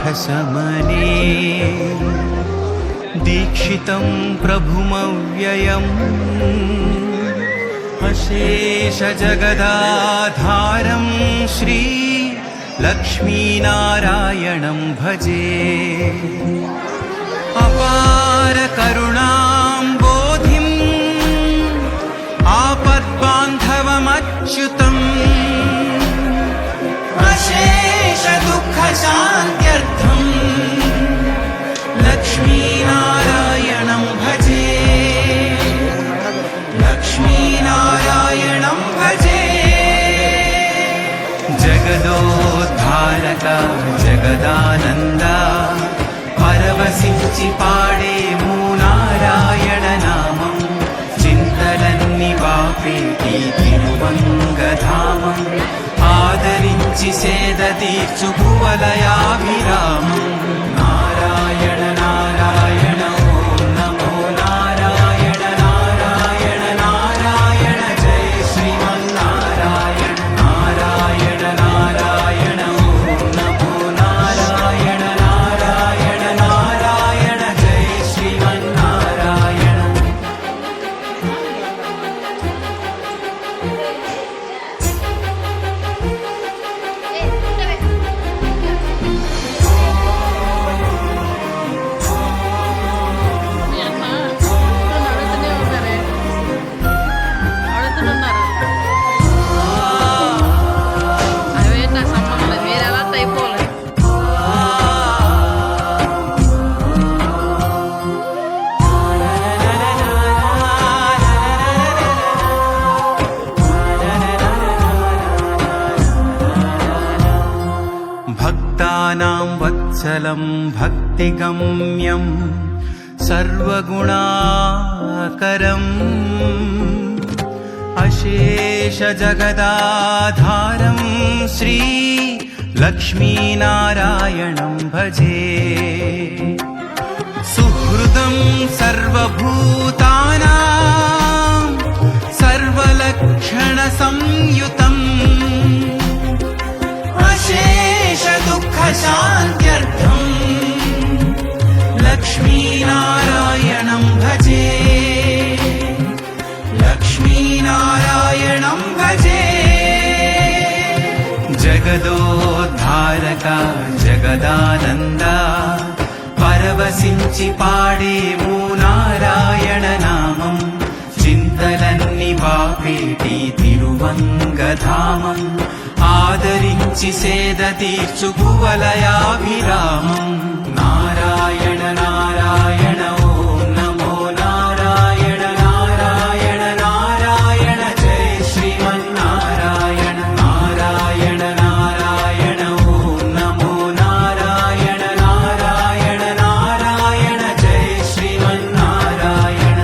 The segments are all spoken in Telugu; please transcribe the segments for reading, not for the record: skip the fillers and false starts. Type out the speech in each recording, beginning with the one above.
दुःखशमने दीक्षितं प्रभुमव्ययम् अशेषजगदाधारं श्री लक्ष्मीनारायणं भजे। अपार करुणाम्बोधिम् आपद्बान्धवमच्युतम् अशेष दुःखशान्त्यर्थम् लक्ष्मीनारायणं भजे। लक्ष्मीनारायणं भजे। जगदोद्धारक जगदानन्दा परवशिंचि पाडेमु नारायण नामं చింతలన్ని బాపేటి తిరువంగధామం ఆదరించి సేద తీర్చు భువలయాభిరామం నారాయణ నారాయణ ఓం నమో నారాయణ నారాయణ నారాయణ జయ శ్రీమన్నారాయణ నారాయణ నారాయణ ఓం నమో నారాయణ నారాయణ నారాయణ జయ శ్రీమన్నారాయణ। भक्तानां वत्सलं भक्तिगम्यं सर्वगुणाकरम् अशेषजगदाधारं श्री लक्ष्मीनारायणं भजे। सुहृदं सर्वभूतानां सर्वलक्षणसंयुतम् अशेष दुःखशान्त्यर्थम् लक्ष्मीनारायणं भजे। लक्ष्मीनारायणं भजे। जगदोद्धारक जगदानन्दा परवशिंचि पाडेमु नारायण नामं చింతలన్ని బాపేటి తిరువంగధామం ఆదరించి సేద తీర్చు భువలయాభిరామం నారాయణ నారాయణ ఓం నమో నారాయణ నారాయణ నారాయణ జయ శ్రీమన్నారాయణ నారాయణ నారాయణ ఓం నమో నారాయణ నారాయణ నారాయణ జయ శ్రీమన్నారాయణ।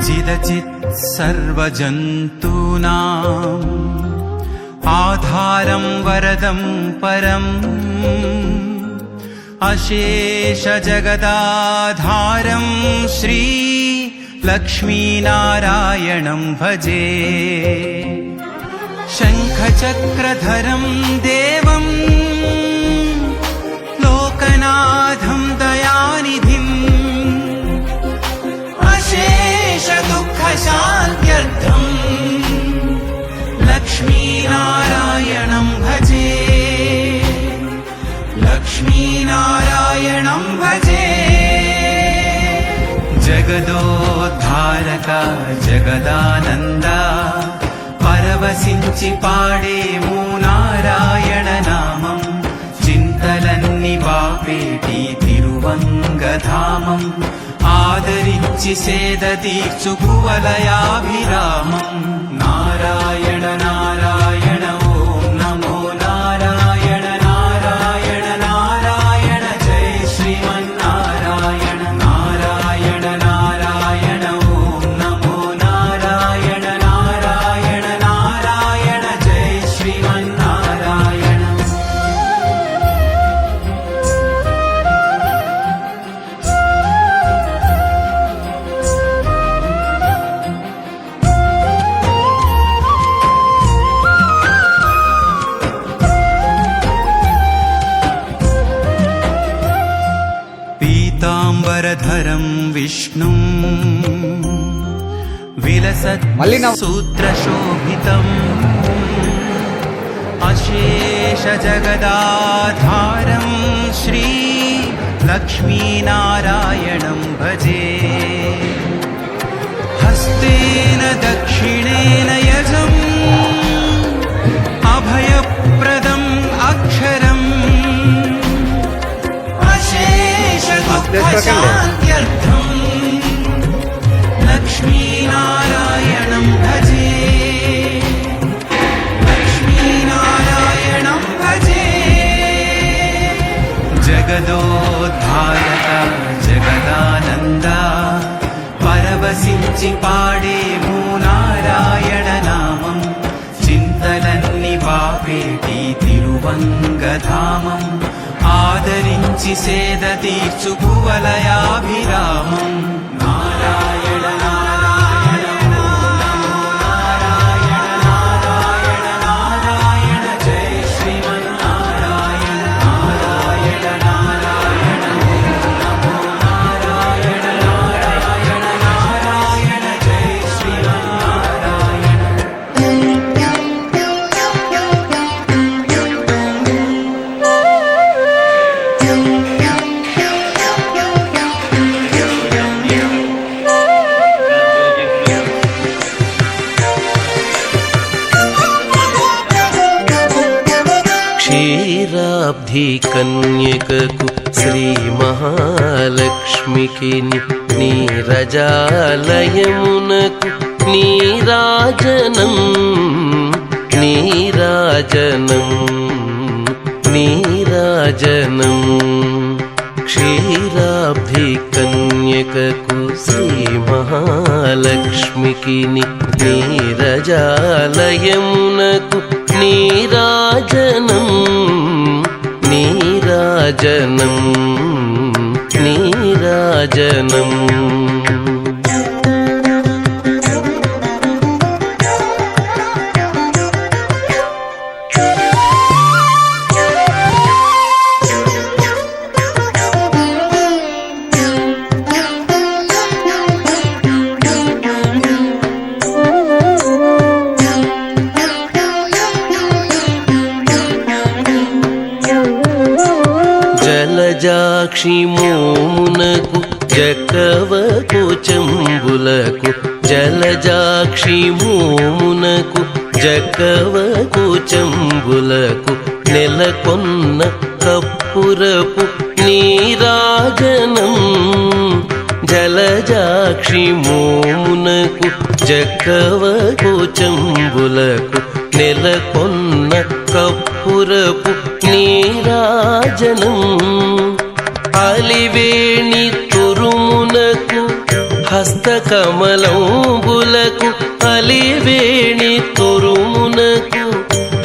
चिदचित् सर्वजन्तूनाम् आधारं वरदं परम् अशेषजगदाधारं श्री लक्ष्मीनारायणं भजे। शङ्खचक्रधरं देवं लोकनाथं दयानिधिम् अशेष दुःखशान्त्यर्थम् लक्ष्मीनारायणं भजे। लक्ष्मीनारायणं भजे। जगदोद्धारक जगदानन्दा परवशिंचि पाडेमु नारायण नामं చింతలన్ని బాపేటి తిరువంగధామం ఆదరించి సేద తీర్చు కువలయాభిరామం నారాయణ నారాయణ ఓం నమో నారాయణ నారాయణ నారాయణ జై శ్రీమన్నారాయణ నారాయణ నారాయణ ఓం నమో నారాయణ నారాయణ నారాయణ జై శ్రీమన్నారాయణ పీతాంబరధరం విష్ణుం విలసత్సూత్రశోభితం అశేషజగదాధారం శ్రీ లక్ష్మీనారాయణం భజే హస్తేన దక్షిణేన యజం అభయప్రదం అక్షరం అశేషదుఃఖశాంత్యర్థం లక్ష్మీనారాయణం భజే లక్ష్మీనారాయణం భజే జగదోద్ధారక జగదానంద పరవశించి పాడేమో నారాయణ నామం చింతలన్ని బాపేటి తిరువంగధామం ఆదరించి సేద తీర్చు కువలయాభిరామం నారాయణ నారాయణ ఓం నమో నారాయణ నారాయణ నారాయణ జై శ్రీమన్నారాయణ నారాయణ నారాయణ ఓం నమో నారాయణ నారాయణ నారాయణ జై శ్రీమన్నారాయణ క్షీరాబ్ధి కన్యకకు శ్రీ మహాలక్ష్మికి నీరజాలయమునకు నీరాజనం నీరాజనం నీరాజనం క్షీరాబ్ధి కన్యకకు శ్రీ మహాలక్ష్మికి నీరజాలయమునకు నీరాజనం నీరాజనం నీరాజనం జలజాక్షి మోమునకు జకవకు చెంబులకు జలజాక్షి మోమునకు జకవకు చెంబులకు నెలకొన్న కప్పురపు నీరాజనం జలజాక్షి మోమునకు జకవకు చెంబులకు నెలకొన్న కప్పురపు నీరాజనం అలివేణి తురుమునకు హస్తకమలంబులకు అలివేణి తురుమునకు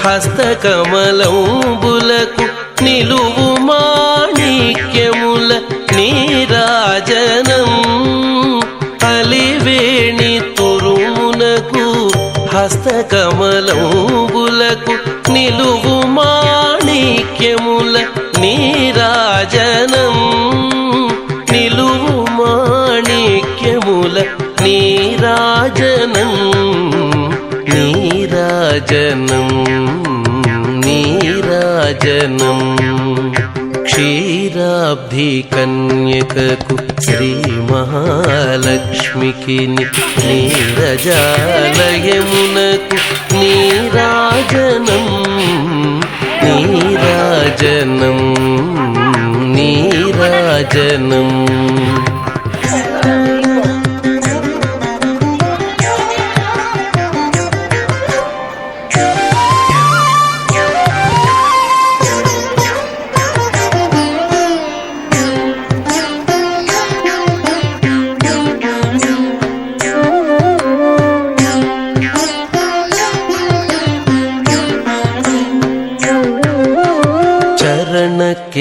హస్తకమలంబులకు నిలువు మాణిక్యముల నీరాజనం అలివేణి తురుమునకు హస్తకమలంబులకు నిలువు మాణిక్యముల నీరాజనం నిలువు మాణిక్యముల నీరాజనం నీరాజనం నీరాజనం క్షీరాబ్ధి కన్యకకు శ్రీ మహాలక్ష్మికి నీరజాలయమునకు నీరాజనం నీరాజనం నీరాజనం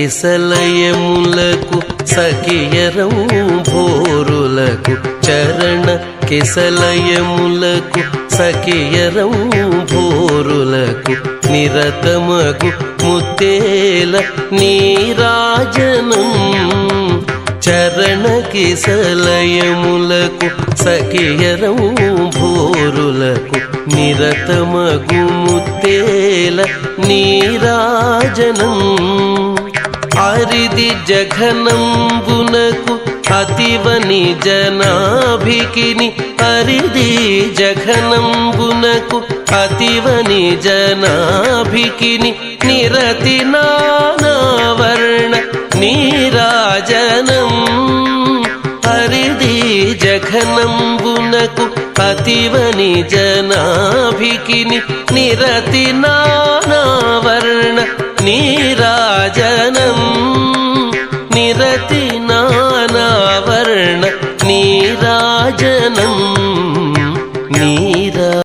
కిసలయములకు సఖియరం భోరులకు చరణ కిసలయములకు సఖియరం భోరులకు నిరతమగు ముత్తేల నీరాజనం చరణ కిసలయములకు సఖియరం భోరులకు నిరతమగు ముత్తేల నీరాజనం అరిది జఘనంబునకు అతివ నిజనాభికిని అరిది జఘనంబునకు అతివ నిజనాభికిని నిరతి నానావర్ణ నీరాజనం హరిది జఘనంబునకు అతివ నిజనాభికిని నిరతి నానావర్ణ నీరాజనం నిరతి నానావర్ణ నీరాజనం